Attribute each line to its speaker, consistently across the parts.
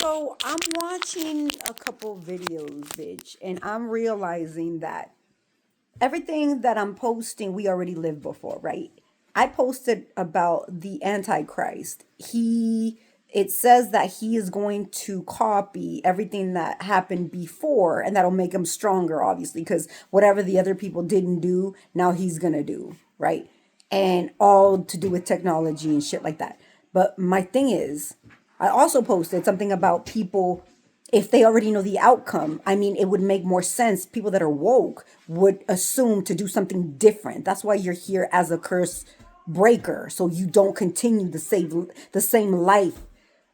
Speaker 1: So I'm watching a couple videos, bitch, and I'm realizing that everything that I'm posting, we already lived before, right? I posted about the Antichrist. It says that he is going to copy everything that happened before, and that'll make him stronger, obviously, because whatever the other people didn't do, now he's gonna do, right? And all to do with technology and shit like that. But my thing is, I also posted something about people, if they already know the outcome. I mean, it would make more sense. People that are woke would assume to do something different. That's why you're here as a curse breaker, so you don't continue the same life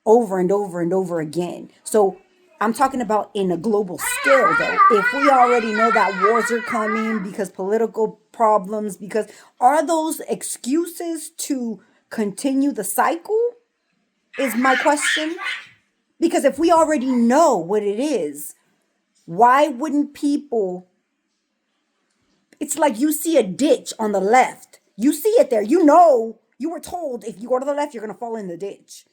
Speaker 1: over and over and over again. So I'm talking about in a global scale, though. If we already know that wars are coming because political problems, because are those excuses to continue the cycle? Is my question. Because if we already know what it is, why wouldn't people? It's like you see a ditch on the left. You see it there. You know, you were told if you go to the left, you're going to fall in the ditch.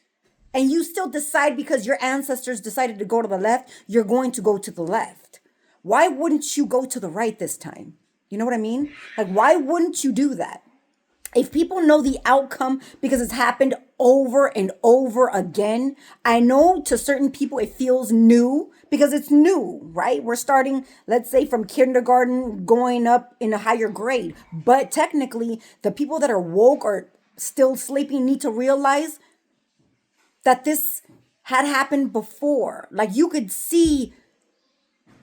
Speaker 1: And you still decide because your ancestors decided to go to the left, you're going to go to the left. Why wouldn't you go to the right this time? You know what I mean? Like, why wouldn't you do that? If people know the outcome because it's happened over and over again, I know to certain people it feels new because it's new, right? We're starting, let's say, from kindergarten going up in a higher grade. But technically, the people that are woke or still sleeping need to realize that this had happened before. Like, you could see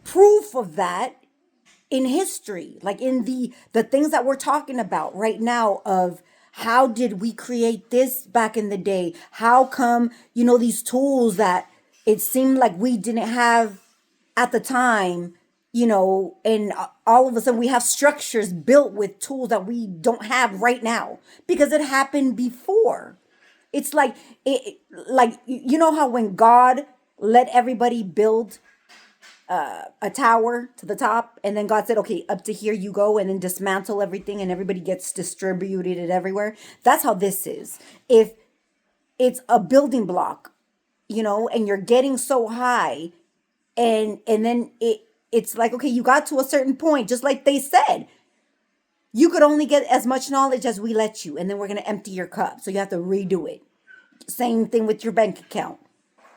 Speaker 1: proof of that in history, like in the things that we're talking about right now, of how did we create this back in the day? How come, these tools that it seemed like we didn't have at the time, and all of a sudden we have structures built with tools that we don't have right now because it happened before. It's like how when God let everybody build a tower to the top, and then God said, okay, up to here you go, and then dismantle everything and everybody gets distributed it everywhere. That's how this is. If it's a building block, and you're getting so high, and then it's like, okay, you got to a certain point, just like they said, you could only get as much knowledge as we let you, and then we're going to empty your cup, so you have to redo it. Same thing with your bank account.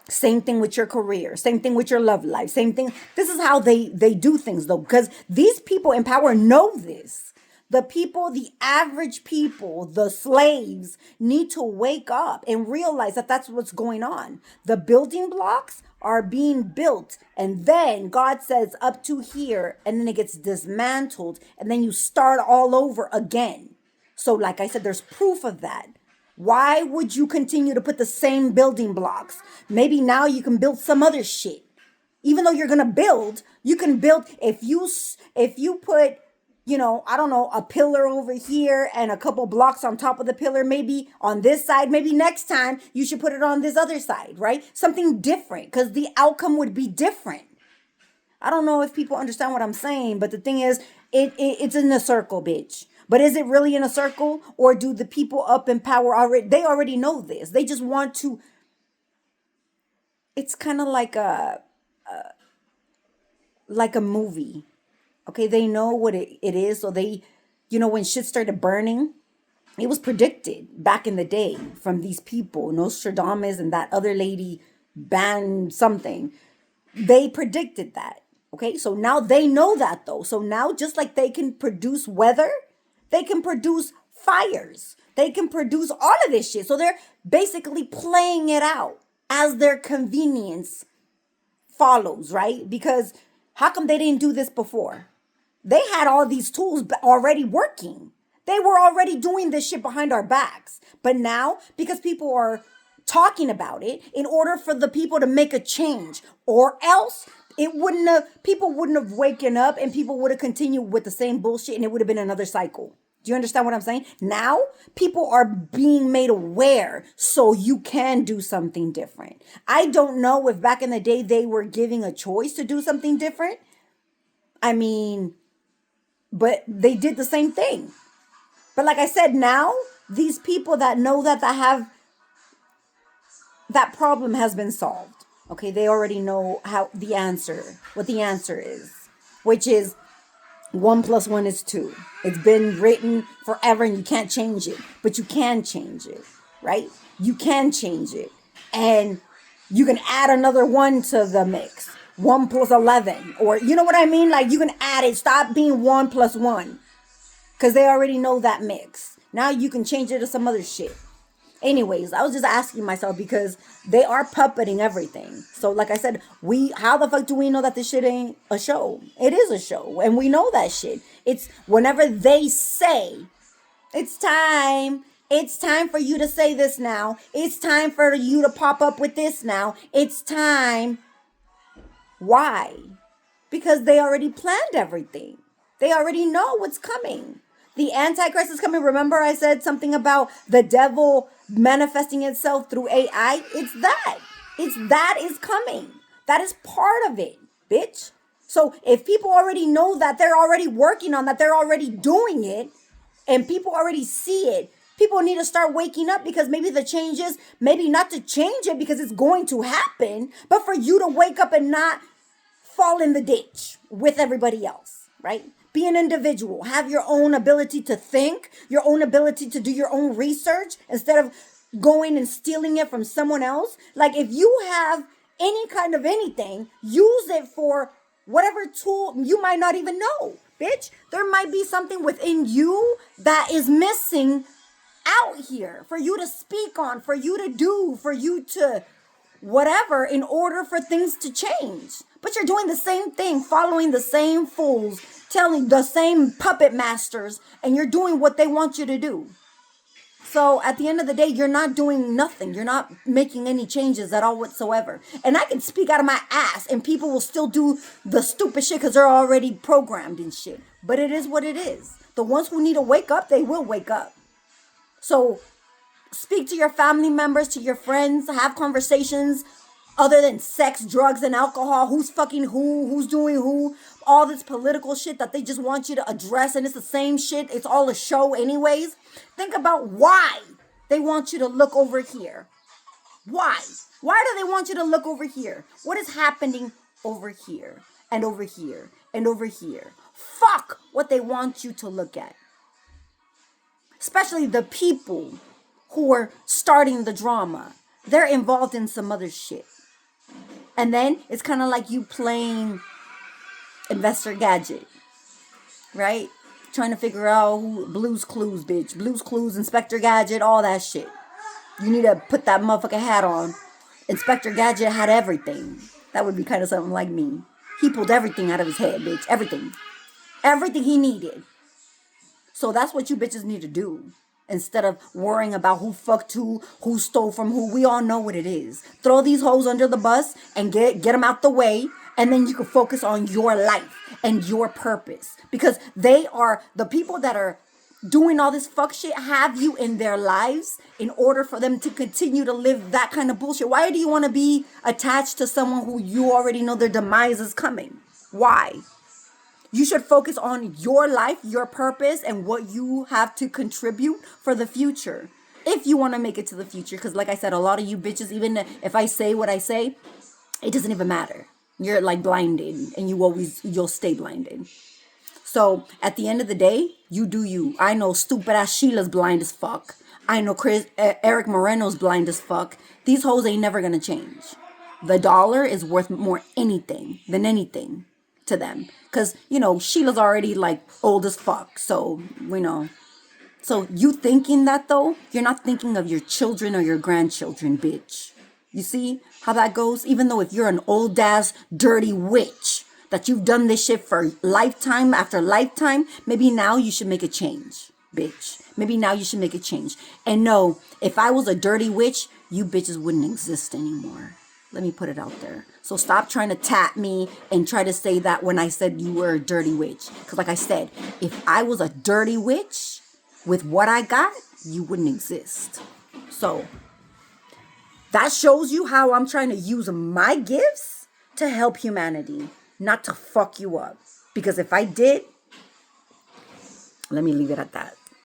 Speaker 1: Same thing with your career. Same thing with your love life. Same thing. This is how they do things, though, because these people in power know this. The people, the average people, the slaves need to wake up and realize that that's what's going on. The building blocks are being built, and then God says up to here, and then it gets dismantled, and then you start all over again. So, like I said, there's proof of that. Why would you continue to put the same building blocks? Maybe now you can build some other shit. Even though you're going to build, you can build if you put, I don't know, a pillar over here and a couple blocks on top of the pillar, maybe on this side, maybe next time you should put it on this other side, right? Something different, cuz the outcome would be different. I don't know if people understand what I'm saying, but the thing is, it's in a circle, bitch. But is it really in a circle, or do the people up in power already know this? They just want to. It's kind of like a movie. Okay, they know what it is, so they, when shit started burning, it was predicted back in the day from these people, Nostradamus and that other lady, banned something. They predicted that. Okay, so now they know that, though. So now, just like they can produce weather, they can produce fires. They can produce all of this shit. So they're basically playing it out as their convenience follows, right? Because how come they didn't do this before? They had all these tools already working. They were already doing this shit behind our backs. But now, because people are talking about it, in order for the people to make a change, or else people wouldn't have waken up, and people would have continued with the same bullshit, and it would have been another cycle. Do you understand what I'm saying? Now, people are being made aware, so you can do something different. I don't know if back in the day they were giving a choice to do something different. I mean, but they did the same thing. But like I said, now these people that know that have that problem has been solved. Okay, they already know what the answer is, which is 1 + 1 is 2. It's been written forever and you can't change it, but you can change it, right? You can change it. And you can add another one to the mix. 1 + 11. Or you know what I mean? Like you can add it. Stop being 1 + 1. Because they already know that mix. Now you can change it to some other shit. Anyways, I was just asking myself because they are puppeting everything. So like I said, how the fuck do we know that this shit ain't a show? It is a show, and we know that shit. It's whenever they say it's time for you to say this now. It's time for you to pop up with this now. It's time. Why? Because they already planned everything. They already know what's coming. The Antichrist is coming. Remember I said something about the devil manifesting itself through AI? It's that. That is coming. That is part of it, bitch. So if people already know that, they're already working on that, they're already doing it, and people already see it, people need to start waking up, because maybe the change is, maybe not to change it because it's going to happen, but for you to wake up and not fall in the ditch with everybody else, right? Be an individual. Have your own ability to think, your own ability to do your own research instead of going and stealing it from someone else. Like if you have any kind of anything, use it for whatever tool you might not even know, bitch. There might be something within you that is missing out here for you to speak on, for you to do, for you to whatever in order for things to change. But you're doing the same thing, following the same fools, telling the same puppet masters, and you're doing what they want you to do. So at the end of the day, you're not doing nothing. You're not making any changes at all whatsoever. And I can speak out of my ass and people will still do the stupid shit because they're already programmed and shit. But it is what it is. The ones who need to wake up, they will wake up. So speak to your family members, to your friends, have conversations other than sex, drugs, and alcohol. Who's fucking who's doing who, all this political shit that they just want you to address, and it's the same shit. It's all a show anyways. Think about why they want you to look over here. Why? Why do they want you to look over here? What is happening over here and over here and over here? Fuck what they want you to look at. Especially the people who are starting the drama. They're involved in some other shit. And then it's kind of like you playing Investor Gadget, right? Trying to figure out who, Blue's Clues, bitch. Blue's Clues, Inspector Gadget, all that shit. You need to put that motherfucking hat on. Inspector Gadget had everything. That would be kind of something like me. He pulled everything out of his head, bitch. Everything. Everything he needed. So that's what you bitches need to do. Instead of worrying about who fucked who stole from who. We all know what it is. Throw these hoes under the bus and get them out the way. And then you can focus on your life and your purpose. Because they are the people that are doing all this fuck shit, have you in their lives in order for them to continue to live that kind of bullshit. Why do you want to be attached to someone who you already know their demise is coming? Why? You should focus on your life, your purpose, and what you have to contribute for the future. If you want to make it to the future. Because like I said, a lot of you bitches, even if I say what I say, it doesn't even matter. You're like blinded and you'll stay blinded. So at the end of the day, you do you. I know stupid ass Sheila's blind as fuck. I know Eric Moreno's blind as fuck. These hoes ain't never going to change. The dollar is worth more anything than anything to them. Because, Sheila's already like old as fuck. So, So you thinking that though, you're not thinking of your children or your grandchildren, bitch. You see how that goes? Even though if you're an old ass dirty witch that you've done this shit for lifetime after lifetime, maybe now you should make a change, bitch. Maybe now you should make a change. And no, if I was a dirty witch, you bitches wouldn't exist anymore. Let me put it out there. So stop trying to tap me and try to say that when I said you were a dirty witch. Because like I said, if I was a dirty witch with what I got, you wouldn't exist. So that shows you how I'm trying to use my gifts to help humanity, not to fuck you up. Because if I did, let me leave it at that.